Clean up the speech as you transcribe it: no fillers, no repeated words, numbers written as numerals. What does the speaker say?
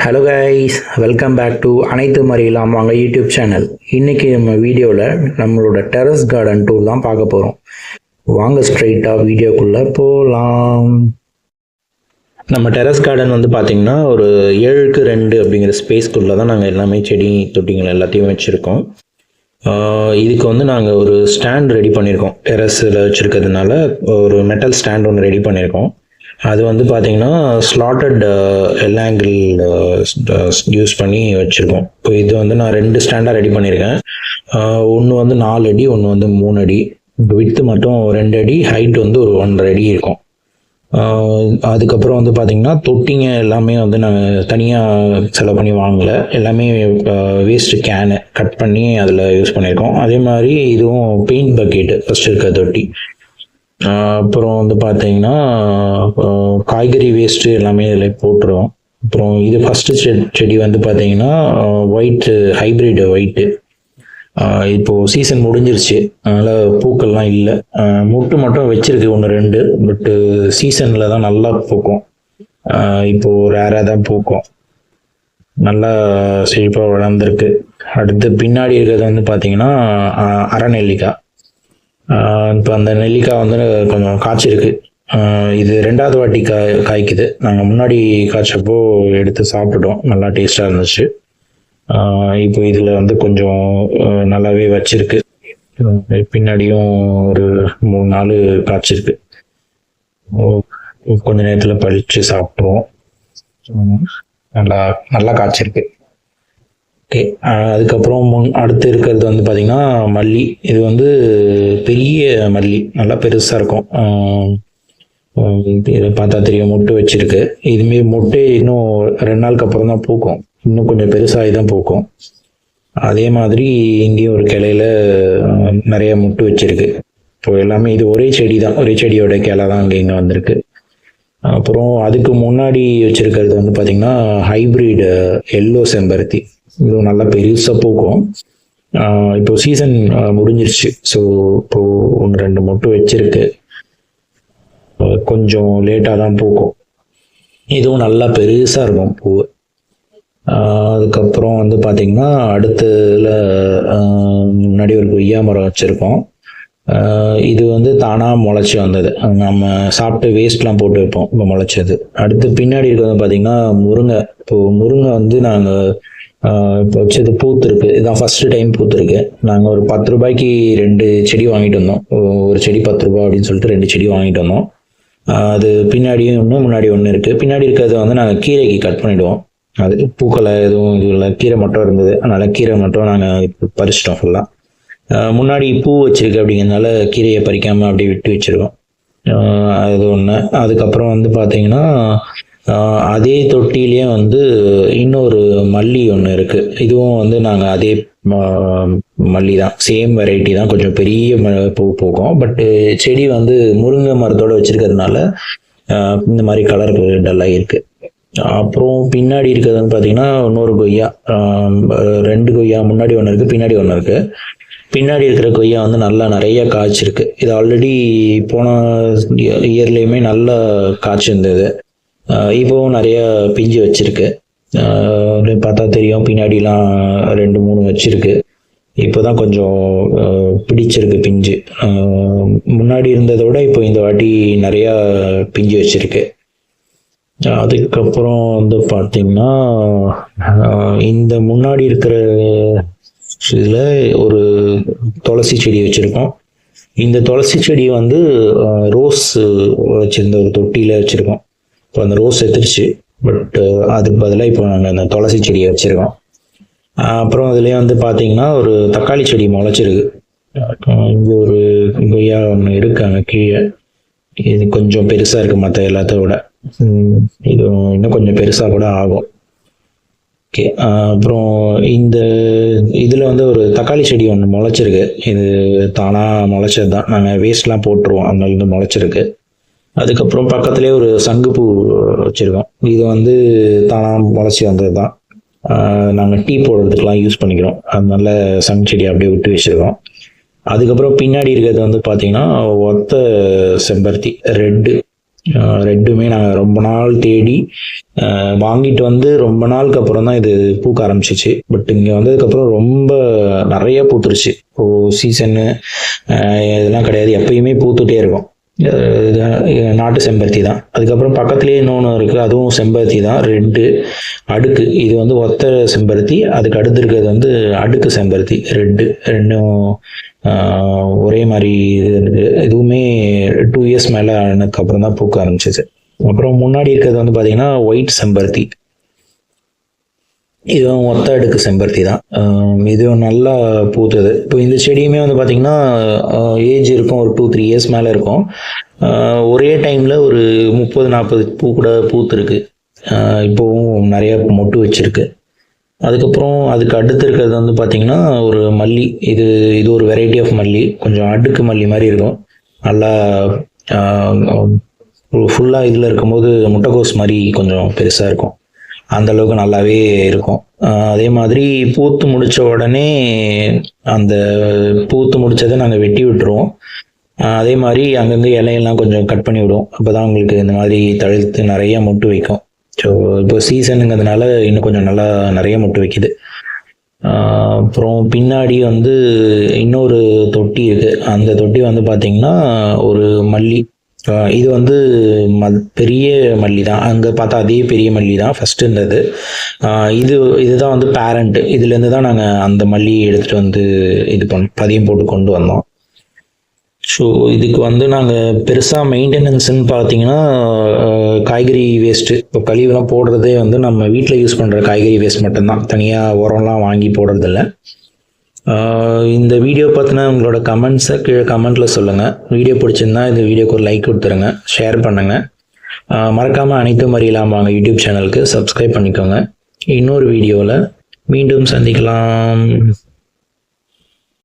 Hello guys, welcome back to அனைத்து மறியலாம் வாங்க யூடியூப் சேனல். இன்றைக்கி நம்ம வீடியோவில் நம்மளோட டெரஸ் கார்டன் டூர் தான் பார்க்க போகிறோம். வாங்க ஸ்ட்ரைட்டாக வீடியோக்குள்ளே போகலாம். நம்ம டெரஸ் கார்டன் வந்து பார்த்திங்கன்னா ஒரு 7x2 அப்படிங்கிற ஸ்பேஸ்க்குள்ளே தான் நாங்கள் எல்லாமே செடி தொட்டிங்கள் எல்லாத்தையும் வச்சுருக்கோம். இதுக்கு வந்து நாங்கள் ஒரு ஸ்டாண்ட் ரெடி பண்ணியிருக்கோம். டெரஸில் வச்சுருக்கிறதுனால ஒரு மெட்டல் ஸ்டாண்ட் ஒன்று ரெடி பண்ணியிருக்கோம். அது வந்து பார்த்திங்கன்னா ஸ்லாட்டட் எல்லாங்கிள் யூஸ் பண்ணி வச்சுருக்கோம். இப்போ இது வந்து நான் 2 ஸ்டாண்டாக ரெடி பண்ணியிருக்கேன். ஒன்று வந்து 4 அடி, ஒன்று வந்து 3 அடி. வித்து மட்டும் 2 அடி, ஹைட் வந்து ஒரு 1.5 அடி இருக்கும். அதுக்கப்புறம் வந்து பார்த்திங்கன்னா தொட்டிங்க எல்லாமே வந்து நாங்கள் தனியாக செலவு பண்ணி வாங்கலை. எல்லாமே வேஸ்ட்டு கேனு கட் பண்ணி அதில் யூஸ் பண்ணியிருக்கோம். அதே மாதிரி இதுவும் பெயிண்ட் பக்கெட்டு ஃபஸ்ட் இருக்க தொட்டி. அப்புறம் வந்து பார்த்தீங்கன்னா காய்கறி வேஸ்ட்டு எல்லாமே இதில் போட்டுருவோம். அப்புறம் இது ஃபஸ்ட்டு செடி வந்து பார்த்தீங்கன்னா ஒயிட்டு, ஹைப்ரிட் ஒயிட்டு. இப்போது சீசன் முடிஞ்சிருச்சு, அதனால் பூக்கள்லாம் இல்லை. முட்டு மட்டும் வச்சிருக்கு 1-2, பட்டு சீசனில் தான் நல்லா பூக்கும். இப்போது ரேராக தான் பூக்கும். நல்லா செழிப்பாக வளர்ந்துருக்கு. அடுத்து பின்னாடி இருக்கிறது வந்து பார்த்தீங்கன்னா அரைநெல்லிக்காய். இப்போ அந்த நெல்லிக்காய் வந்து கொஞ்சம் காய்ச்சிருக்கு. இது 2வது வாட்டி காய்க்குது. நாங்கள் முன்னாடி காய்ச்சப்போ எடுத்து சாப்பிட்டுட்டோம், நல்லா டேஸ்டாக இருந்துச்சு. இப்போ இதில் வந்து கொஞ்சம் நல்லாவே வச்சிருக்கு. பின்னாடியும் ஒரு 3-4 காய்ச்சிருக்கு. கொஞ்ச நேரத்தில் பழிச்சு சாப்பிட்ருவோம். நல்லா காய்ச்சிருக்கு. ஓகே, அதுக்கப்புறம் அடுத்து இருக்கிறது வந்து பார்த்திங்கன்னா மல்லி. இது வந்து பெரிய மல்லி, நல்லா பெருசாக இருக்கும். இதை பார்த்தா தெரியும், மொட்டு வச்சிருக்கு. இதுமாரி மொட்டு இன்னும் 2 நாளுக்கு அப்புறம் தான் பூக்கும். இன்னும் கொஞ்சம் பெருசாகி தான் பூக்கும். அதே மாதிரி இங்கேயும் ஒரு கிளையில நிறைய மொட்டு வச்சிருக்கு. இப்போ எல்லாமே இது ஒரே செடி தான், ஒரே செடியோட கிளை தான் இங்கே வந்திருக்கு. அப்புறம் அதுக்கு முன்னாடி வச்சிருக்கிறது வந்து பார்த்திங்கன்னா ஹைப்ரிட் எல்லோ செம்பருத்தி. இதுவும் நல்லா பெருசாக பூக்கும். இப்போ சீசன் முடிஞ்சிருச்சு. ஸோ இப்போது 1-2 மொட்டு வச்சிருக்கு. கொஞ்சம் லேட்டாக தான் பூக்கும். இதுவும் நல்லா பெருசாக இருக்கும் பூ. அதுக்கப்புறம் வந்து பார்த்திங்கன்னா அடுத்ததில் முன்னாடி ஒரு கொய்யா மரம் வச்சுருக்கோம். இது வந்து தானாக முளைச்சி வந்தது. நம்ம சாப்பிட்டு வேஸ்ட்லாம் போட்டு வைப்போம், இப்போ முளைச்சது. அடுத்து பின்னாடி இருக்கிறது பார்த்திங்கன்னா முருங்கை. இப்போது முருங்கை வந்து நாங்கள் இப்போ வச்சது பூத்துருக்கு. இதுதான் ஃபஸ்ட்டு டைம் பூத்துருக்கு. நாங்கள் ஒரு 10 ரூபாய்க்கு 2 செடி வாங்கிட்டு வந்தோம். ஒரு செடி 10 ரூபா அப்படின்னு சொல்லிட்டு 2 செடி வாங்கிட்டு வந்தோம். அது பின்னாடியும் ஒன்று, முன்னாடி ஒன்று இருக்குது. பின்னாடி இருக்கிறத வந்து நாங்கள் கீரைக்கு கட் பண்ணிவிடுவோம். அது பூக்களை எதுவும் இது இல்லை, கீரை மட்டும் இருந்தது. அதனால் கீரை மட்டும் நாங்கள் இப்போ பறிச்சிட்டோம் ஃபுல்லாக. முன்னாடி பூ வச்சிருக்கு அப்படிங்கிறதுனால கீரையை பறிக்காமல் அப்படியே விட்டு வச்சுருக்கோம். அது ஒன்று. அதுக்கப்புறம் வந்து பார்த்திங்கன்னா அதே தொட்டிலேயே வந்து இன்னொரு மல்லி ஒன்று இருக்குது. இதுவும் வந்து நாங்கள் அதே மல்லி தான், சேம் வெரைட்டி தான். கொஞ்சம் பெரிய பூ பூக்கும். பட்டு செடி வந்து முருங்கை மரத்தோடு வச்சுருக்கிறதுனால இந்த மாதிரி கலர் டல்லாக இருக்குது. அப்புறம் பின்னாடி இருக்கிறது வந்து பார்த்திங்கன்னா இன்னொரு கொய்யா. 2 கொய்யா, முன்னாடி ஒன்று இருக்குது, பின்னாடி ஒன்று இருக்குது. பின்னாடி இருக்கிற கொய்யா வந்து நல்லா நிறைய காய்ச்சிருக்கு. இது ஆல்ரெடி போன இயர்லேயுமே நல்லா காய்ச்சிருந்தது. இப்போவும் நிறைய பிஞ்சு வச்சிருக்கு. பார்த்தா தெரியும், பின்னாடிலாம் 2-3 வச்சிருக்கு. இப்போ தான் கொஞ்சம் பிடிச்சிருக்கு பிஞ்சு. முன்னாடி இருந்ததோட இப்போ இந்த வாட்டி நிறையா பிஞ்சு வச்சிருக்கு. அதுக்கப்புறம் வந்து பார்த்திங்கன்னா இந்த முன்னாடி இருக்கிற இதில் ஒரு துளசி செடி வச்சுருக்கோம். இந்த துளசி செடி வந்து ரோஸ் வச்சுருந்த ஒரு தொட்டியில் வச்சுருக்கோம். இப்போ அந்த ரோஸ் எடுத்துருச்சு, பட் அதுக்கு பதிலாக இப்போ நாங்கள் அந்த துளசி செடியை வச்சுருக்கோம். அப்புறம் அதுலேயே வந்து பார்த்திங்கன்னா ஒரு தக்காளி செடி முளைச்சிருக்கு. இங்கே ஒரு கொய்யா ஒன்று இருக்காங்க கீழே. இது கொஞ்சம் பெருசாக இருக்குது மற்ற எல்லாத்த விட. இது இன்னும் கொஞ்சம் பெருசாக கூட ஆகும். ஓகே, அப்புறம் இந்த இதில் வந்து ஒரு தக்காளி செடி ஒன்று முளைச்சிருக்கு. இது தானாக முளைச்சது தான், நாங்கள் வேஸ்ட்லாம் போட்டுருவோம், அதனால முளைச்சிருக்கு. அதுக்கப்புறம் பக்கத்துலேயே ஒரு சங்குப்பூ வச்சுருக்கோம். இது வந்து தானாக முளைச்சி வந்தது தான். நாங்கள் டீ போடுறதுக்கெலாம் யூஸ் பண்ணிக்கிறோம். அதனால சங்கு செடி அப்படியே விட்டு வச்சுருக்கோம். அதுக்கப்புறம் பின்னாடி இருக்கிறது வந்து பார்த்திங்கன்னா ஒத்த செம்பருத்தி, ரெட்டு. ரெட்டுமே நாங்கள் ரொம்ப நாள் தேடி வாங்கிட்டு வந்து ரொம்ப நாளுக்கு அப்புறம் தான் இது பூக்க ஆரம்பிச்சிச்சு. பட் இங்கே வந்ததுக்கப்புறம் ரொம்ப நிறைய பூத்துருச்சு. இப்போது சீசன்னு இதெல்லாம் கிடையாது, எப்பயுமே பூத்துட்டே இருக்கும். நாட்டு செம்பருத்தி தான். அதுக்கப்புறம் பக்கத்துலேயே இன்னொன்று இருக்குது, அதுவும் செம்பருத்தி தான், ரெட்டு அடுக்கு. இது வந்து ஒத்த செம்பருத்தி, அதுக்கு அடுத்து இருக்கிறது வந்து அடுக்கு செம்பருத்தி ரெட்டு. ரெண்டும் ஒரே மாதிரி இது இருக்குது. இதுவுமே 2 இயர்ஸ் மேலே ஆனதுக்கப்புறம் தான் பூக்க ஆரம்பிச்சிச்சு. அப்புறம் முன்னாடி இருக்கிறது வந்து பார்த்தீங்கன்னா ஒயிட் செம்பருத்தி, இதுவும் ஒத்த அடுக்கு செம்பருத்தி தான். இதுவும் நல்லா பூத்துது. இப்போ இந்த செடியுமே வந்து பார்த்திங்கன்னா ஏஜ் இருக்கும், ஒரு 2-3 இயர்ஸ் மேலே இருக்கும். ஒரே டைமில் ஒரு 30-40 பூ கூட பூத்துருக்கு. இப்போவும் நிறைய மொட்டு வச்சிருக்கு. அதுக்கப்புறம் அதுக்கு அடுத்து இருக்கிறது வந்து பார்த்திங்கன்னா ஒரு மல்லி. இது ஒரு வெரைட்டி ஆஃப் மல்லி, கொஞ்சம் அடுக்கு மல்லி மாதிரி இருக்கும். நல்லா ஃபுல்லாக இதில் இருக்கும்போது முட்டைக்கோஸ் மாதிரி கொஞ்சம் பெருசாக இருக்கும், அந்த அளவுக்கு நல்லாவே இருக்கும். அதே மாதிரி பூத்து முடித்த உடனே அந்த பூத்து முடித்ததை நாங்கள் வெட்டி விட்டுருவோம். அதே மாதிரி அங்கங்கே இலையெல்லாம் கொஞ்சம் கட் பண்ணி விடுவோம். அப்போ தான் உங்களுக்கு இந்த மாதிரி தழுத்து நிறைய மொட்டு வைக்கும். ஸோ இப்போ சீசனுங்கிறதுனால இன்னும் கொஞ்சம் நல்லா நிறைய மொட்டு வைக்குது. அப்புறம் பின்னாடி வந்து இன்னொரு தொட்டி இருக்குது. அந்த தொட்டி வந்து பார்த்திங்கன்னா ஒரு மல்லி. இது வந்து பெரிய மல்லி தான். அங்கே பார்த்தா அதே பெரிய மல்லி தான் ஃபஸ்ட்டு இருந்தது. இதுதான் வந்து பேரண்ட்டு. இதுலேருந்து தான் நாங்கள் அந்த மல்லி எடுத்துகிட்டு வந்து பதியம் போட்டு கொண்டு வந்தோம். ஸோ இதுக்கு வந்து நாங்கள் பெருசாக மெயின்டெனன்ஸ்ன்னு பார்த்தீங்கன்னா காய்கறி வேஸ்ட்டு, இப்போ கழிவுலாம் போடுறதே வந்து நம்ம வீட்டில் யூஸ் பண்ணுற காய்கறி வேஸ்ட் மட்டும்தான், தனியாக உரம்லாம் வாங்கி போடுறதில்ல. இந்த வீடியோ பார்த்தினா உங்களோட கமெண்ட்ஸை கீழே கமெண்ட்டில் சொல்லுங்கள். வீடியோ பிடிச்சிருந்தா இந்த வீடியோக்கு ஒரு லைக் கொடுத்துருங்க, ஷேர் பண்ணுங்கள். மறக்காமல் அனைத்தும் அறியலாம் வாங்க யூடியூப் சேனலுக்கு சப்ஸ்கிரைப் பண்ணிக்கோங்க. இன்னொரு வீடியோவில் மீண்டும் சந்திக்கலாம்.